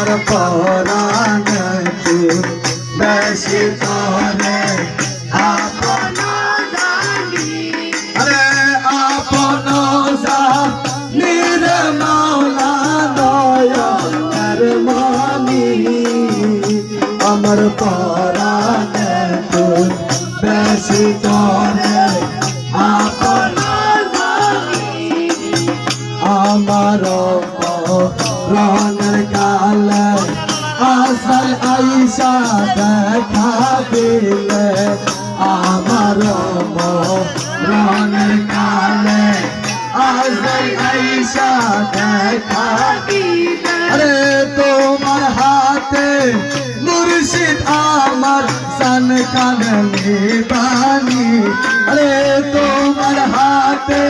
আমার পরাণ বেশি তরে আপন জানি আরে আপন জানির মাওলা দয়ার মানি আমার পরাণ বেশি তরে আপন জানি আমার প্রাণের কালে আসল আইসা দেখা দিলে আমার প্রাণের কালে আসল আইসা দেখা দিলে আরে তোমার হাতে মুর্শিদ আমার সান কানলি বানি আরে তোমার হাতে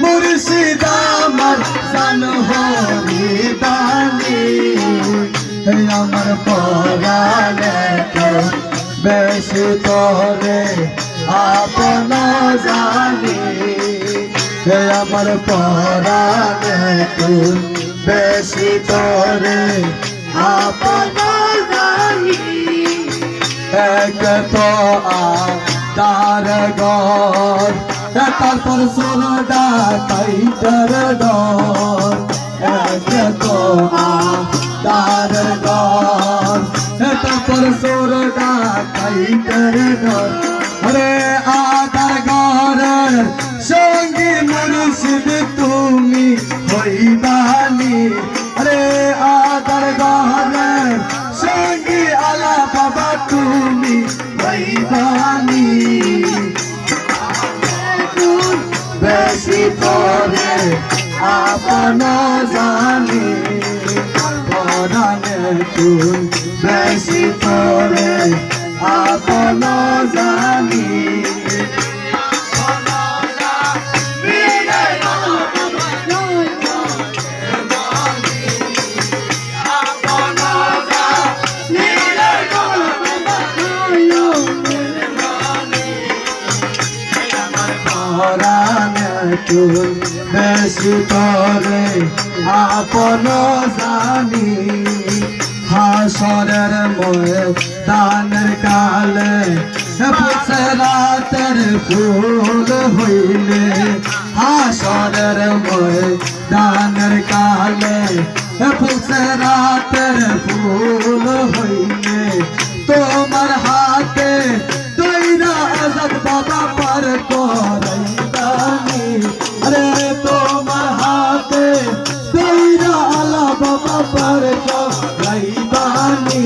মুর্শিদ আমার সান হরি বানি আমার পরাণে তো বেশি তরে আপন জানি আমার পরাণে তো বেশি তরে আপন জানি এক তো আদার গর তারপর সোলডা কাইটার ডর এক তো আদার গর তারপর সোলডা কাইটার ডর আরে আদার গর সঙ্গী মুর্শিদ তুমি হইবানি আরে আদার গর সঙ্গী আলা বাবা তুমি হইবানি বেশি তরে আপন জানি পরাণে তুই বেশি তরে আপন জানি তুই বেশি তরে আপন জানি হাসরের ময়দানের কালে ফুসরাতের ফুল হইলে হাসরের ময়দানের কালে ফুসরাতের ফুল হইলে তোমার হাতে দইরা আজাদ বাবা পার করাইবানি আরে তোমার হাতে দইরা আলা বাবা পার করাইবানি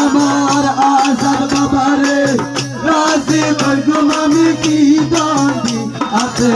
আমার আজাদ বাবারে রাজি করগো আমি কি দাঁড়ি আছে